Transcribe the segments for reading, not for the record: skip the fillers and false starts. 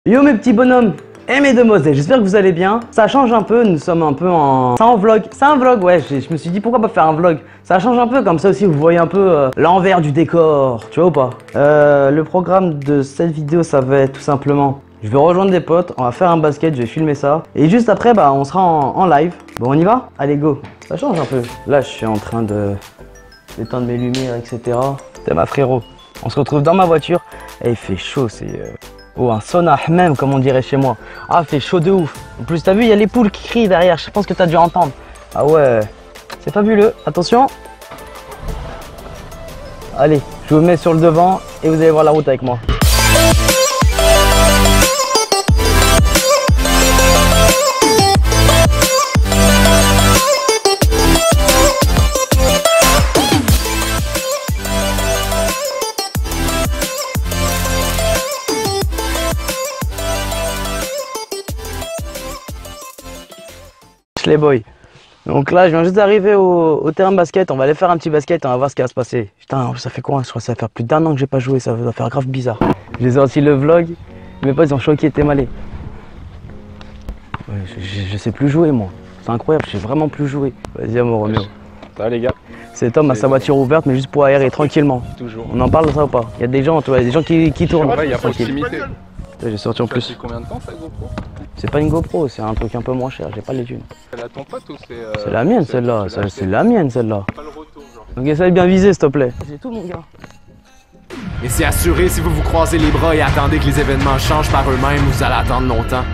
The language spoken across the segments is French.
Yo mes petits bonhommes et mes demoiselles, j'espère que vous allez bien. Ça change un peu, nous sommes un peu en... C'est un vlog, ouais, je me suis dit pourquoi pas faire un vlog. Ça change un peu, comme ça aussi vous voyez un peu l'envers du décor, tu vois ou pas. Le programme de cette vidéo ça va être tout simplement, je vais rejoindre des potes, on va faire un basket, je vais filmer ça. Et juste après bah on sera en live. Bon on y va? Allez go. Ça change un peu. Là je suis en train de d'éteindre mes lumières etc. C'est ma frérot. On se retrouve dans ma voiture et il fait chaud, c'est... Oh, un sauna même comme on dirait chez moi. Ah, fait chaud de ouf. En plus, t'as vu, il y a les poules qui crient derrière. Je pense que t'as dû entendre. Ah ouais, c'est fabuleux. Attention. Allez, je vous mets sur le devant et vous allez voir la route avec moi. Les boys. Donc là je viens juste d'arriver au terrain de basket, on va aller faire un petit basket, on va voir ce qui va se passer. Putain ça fait quoi? Je crois que ça va faire plus d'1 an que j'ai pas joué, ça va faire grave bizarre. J'ai sorti le vlog, mes potes ils ont choqué, t'es malé. Ouais, je sais plus jouer moi, c'est incroyable, je sais vraiment plus jouer. Vas-y mon Roméo. Ça va les gars? C'est Tom à sa voiture ouverte mais juste pour aérer tranquillement. Toujours. On en parle de ça ou pas? Il y a des gens, tu vois, des gens qui tournent. Ouais, il y a proximité. J'ai sorti en plus. Ça fait combien de temps ta GoPro? C'est pas une GoPro, c'est un truc un peu moins cher, j'ai pas les thunes. C'est la ton pote ou c'est... C'est la mienne celle-là, c'est la mienne celle-là. Pas le retour genre. Donc essaye bien viser s'il te plaît. J'ai tout mon gars. Mais c'est assuré, si vous vous croisez les bras et attendez que les événements changent par eux-mêmes, vous allez attendre longtemps.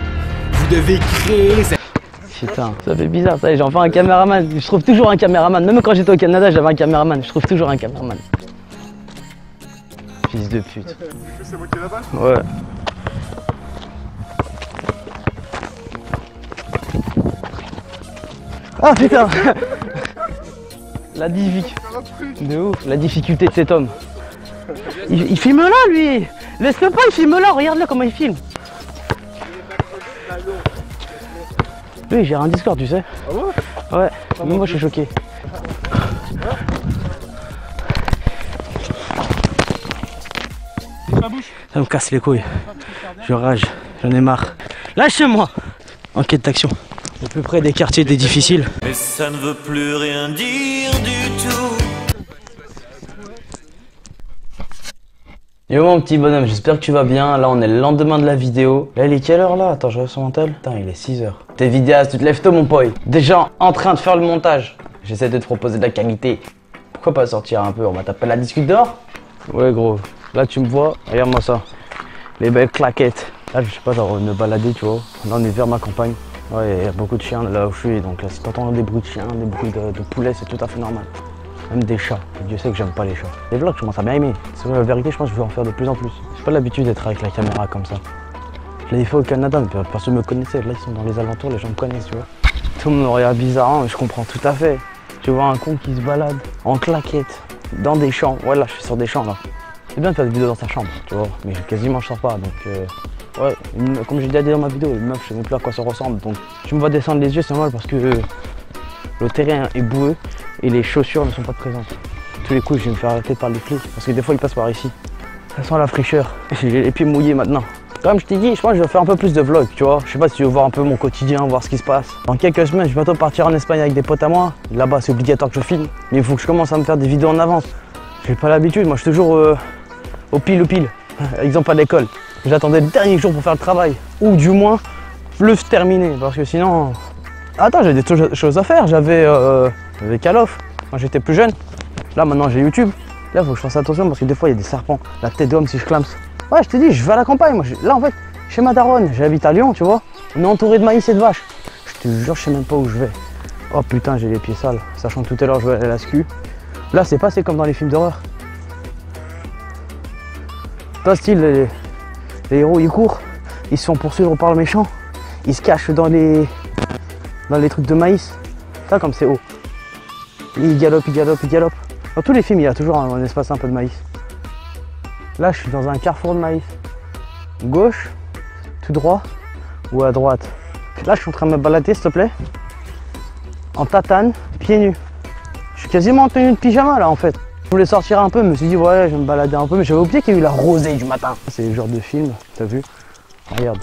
Vous devez créer cette... Putain, ça fait bizarre, ça y est, j'ai enfin un caméraman. Je trouve toujours un caméraman. Même quand j'étais au Canada, j'avais un caméraman. Je trouve toujours un caméraman. Fils de pute. C'est moi qui ai la balle? Ouais. Ah putain. La difficulté de cet homme. Il filme là lui. Laisse-le pas, il filme là, regarde-le comment il filme. Lui j'ai un Discord tu sais. Ah ouais? Ouais, même moi je suis choqué. Ça me casse les couilles. Je rage, j'en ai marre. Lâchez-moi. En quête d'action. Au plus près des quartiers des difficiles. Mais ça ne veut plus rien dire du tout. Yo mon petit bonhomme, j'espère que tu vas bien. Là on est le lendemain de la vidéo. Là il est quelle heure là? Attends, je regarde son mental. Putain il est 6h. T'es vidéaste, tu te lèves tôt mon poil. Déjà en train de faire le montage. J'essaie de te proposer de la qualité. Pourquoi pas sortir un peu? On va taper la discute dehors? Ouais gros, là tu me vois, regarde-moi ça. Les belles claquettes. Là je sais pas, genre me balader tu vois. Là on est vers ma campagne. Ouais, il y a beaucoup de chiens là où je suis, donc là si t'entends des bruits de chiens, des bruits de poulets, c'est tout à fait normal. Même des chats. Dieu sait que j'aime pas les chats. Les vlogs, je commence à bien aimer. C'est la vérité, je pense que je vais en faire de plus en plus. J'ai pas l'habitude d'être avec la caméra comme ça. Je l'avais fait au Canada, mais personne me connaissait. Là, ils sont dans les alentours, les gens me connaissent, tu vois. Tout le monde me regarde bizarrement, mais je comprends tout à fait. Tu vois un con qui se balade en claquette, dans des champs. Ouais, là, je suis sur des champs, là. C'est bien de faire des vidéos dans sa chambre, tu vois. Mais quasiment, je sors pas, donc... Ouais, comme j'ai déjà dit dans ma vidéo, une meuf, je sais même plus à quoi ça ressemble. Donc, tu me vois descendre les yeux, c'est normal parce que le terrain est boueux et les chaussures ne sont pas présentes. Tous les coups, je vais me faire arrêter par les flics parce que des fois, ils passent par ici. Ça sent la fraîcheur. J'ai les pieds mouillés maintenant. Comme je t'ai dit, je pense que je vais faire un peu plus de vlogs, tu vois. Je sais pas si tu veux voir un peu mon quotidien, voir ce qui se passe. Dans quelques semaines, je vais bientôt partir en Espagne avec des potes à moi. Là-bas, c'est obligatoire que je filme. Mais il faut que je commence à me faire des vidéos en avance. J'ai pas l'habitude, moi, je suis toujours au pile. Exemple à l'école. J'attendais le dernier jour pour faire le travail. Ou du moins, le terminer. Parce que sinon... Attends, j'avais des choses à faire. J'avais Call of quand j'étais plus jeune. Là, maintenant, j'ai YouTube. Là, il faut que je fasse attention parce que des fois, il y a des serpents. La tête d'homme si je clame. Ouais, je te dis, je vais à la campagne. Moi, là, en fait, chez ma daronne, j'habite à Lyon, tu vois. On est entouré de maïs et de vaches. Je te jure, je sais même pas où je vais. Oh putain, j'ai les pieds sales. Sachant que tout à l'heure, je vais aller à la SQ. Là, c'est passé comme dans les films d'horreur. Pas style, les héros, ils courent. Ils se font poursuivre par le méchant. Ils se cachent dans les trucs de maïs. Ça, comme c'est haut. Ils galopent. Dans tous les films, il y a toujours un espace un peu de maïs. Là, je suis dans un carrefour de maïs. Gauche, tout droit ou à droite. Là, je suis en train de me balader, s'il te plaît. En tatane, pieds nus. Je suis quasiment en tenue de pyjama, là, en fait. Je voulais sortir un peu, je me suis dit, ouais, je vais me balader un peu, mais j'avais oublié qu'il y a eu la rosée du matin. C'est le genre de film, t'as vu, Regarde.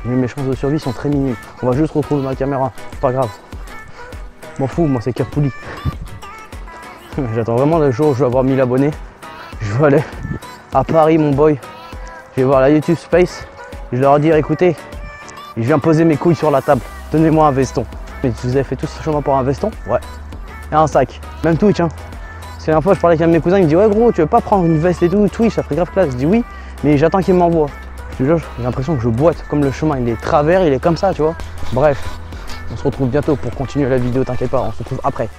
Mais mes chances de survie sont très minimes. On va juste retrouver ma caméra. C'est pas grave. M'en fous, moi c'est Capouli. J'attends vraiment le jour où je vais avoir 1000 abonnés. Je vais aller à Paris, mon boy. Je vais voir la YouTube Space. Je leur dire, écoutez, je viens poser mes couilles sur la table. Donnez-moi un veston. Mais vous avez fait tout ce chemin pour un veston? Ouais. Et un sac. Même Twitch, hein. Parce que la dernière fois, je parlais avec un de mes cousins, il me dit, ouais gros, tu veux pas prendre une veste et tout? Twitch, ça ferait grave classe. Je dis oui, mais j'attends qu'il m'envoie. Je te jure, j'ai l'impression que je boite. Comme le chemin, il est travers, il est comme ça, tu vois. Bref, on se retrouve bientôt pour continuer la vidéo, t'inquiète pas, on se retrouve après.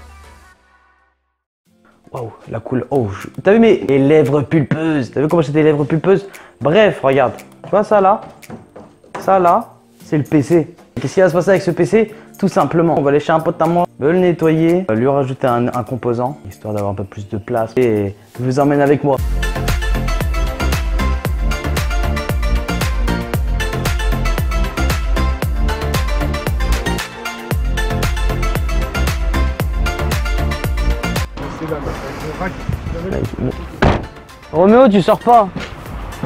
Waouh, la couleur. Oh, t'as vu mes lèvres pulpeuses? T'as vu comment j'ai des lèvres pulpeuses? Bref, regarde. Tu vois ça là, c'est le PC. Qu'est-ce qui va se passer avec ce PC? Tout simplement, on va lécher un pote à moi, le nettoyer, lui rajouter un composant, histoire d'avoir un peu plus de place. Et je vous emmène avec moi. Roméo, tu sors pas.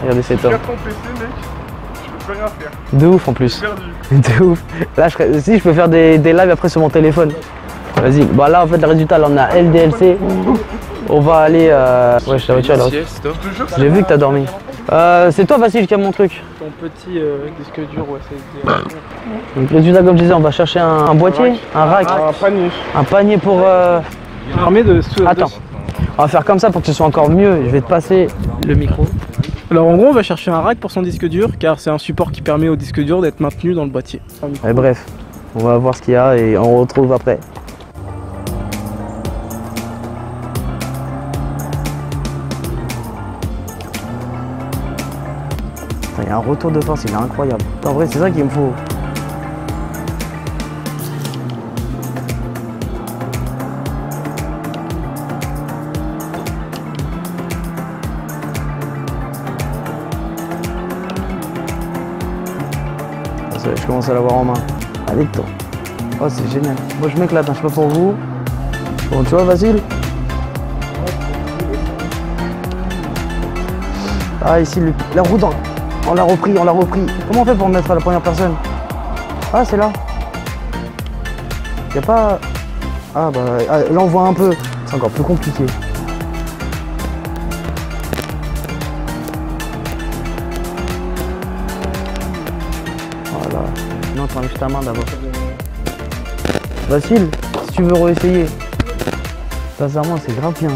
Regardez cet homme. Regarde ton PC, mec. Je peux rien faire. De ouf en plus. Perdu. De ouf. Là, si je peux faire des lives après sur mon téléphone. Vas-y. Bah là, en fait, le résultat, là, on a LDLC. On va aller. Ouais, je t'avais tué alors. J'ai vu que t'as dormi. C'est toi, Vassil, qui a mon truc. Ton petit disque dur ou SSD. Donc, résultat, comme je disais, on va chercher un boîtier, un rack. Un panier. Un panier pour. Armé de. Attends. On va faire comme ça pour que ce soit encore mieux. Je vais te passer le micro. Alors en gros, on va chercher un rack pour son disque dur car c'est un support qui permet au disque dur d'être maintenu dans le boîtier. Et bref, on va voir ce qu'il y a et on retrouve après. Il y a un retour de force, il est incroyable. En vrai, c'est ça qu'il me faut. Je commence à l'avoir en main. Allez, toi. Oh, c'est génial. Moi, je m'éclate, hein. Je sais pas pour vous. Bon, tu vois, Vassil. Ah, ici, la roue dans... On l'a repris, on l'a repris. Comment on fait pour mettre à la première personne? Ah, c'est là. Y a pas... Ah, bah... là, on voit un peu. C'est encore plus compliqué. Voilà. Non, t'enlèves ta main d'abord. Vassil, si tu veux réessayer. Sincèrement, c'est grave bien.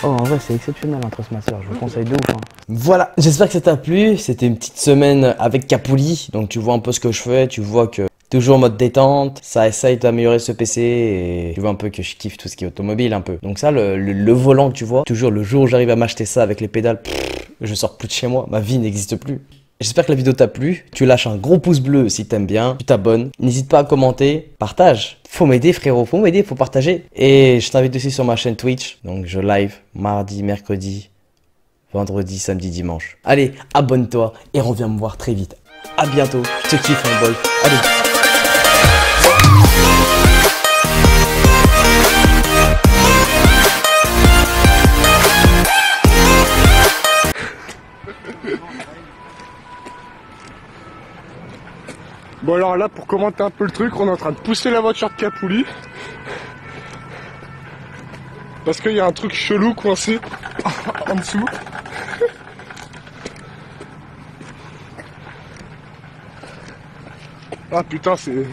Oh, en vrai, c'est exceptionnel entre ce masseur. Je vous conseille de ouf. Hein. Voilà, j'espère que ça t'a plu. C'était une petite semaine avec Capouli. Donc, tu vois un peu ce que je fais. Tu vois que toujours en mode détente. Ça essaye d'améliorer ce PC. Et tu vois un peu que je kiffe tout ce qui est automobile un peu. Donc, ça, le volant que tu vois. Toujours le jour où j'arrive à m'acheter ça avec les pédales, je sors plus de chez moi. Ma vie n'existe plus. J'espère que la vidéo t'a plu, tu lâches un gros pouce bleu si t'aimes bien, tu t'abonnes, n'hésite pas à commenter, partage, faut m'aider frérot, faut m'aider, faut partager. Et je t'invite aussi sur ma chaîne Twitch, donc je live mardi, mercredi, vendredi, samedi, dimanche. Allez, abonne-toi et reviens me voir très vite. À bientôt, je te kiffe mon boy, allez. Bon alors là, pour commenter un peu le truc, on est en train de pousser la voiture de Capouli. Parce qu'il y a un truc chelou coincé en dessous. Ah putain, c'est...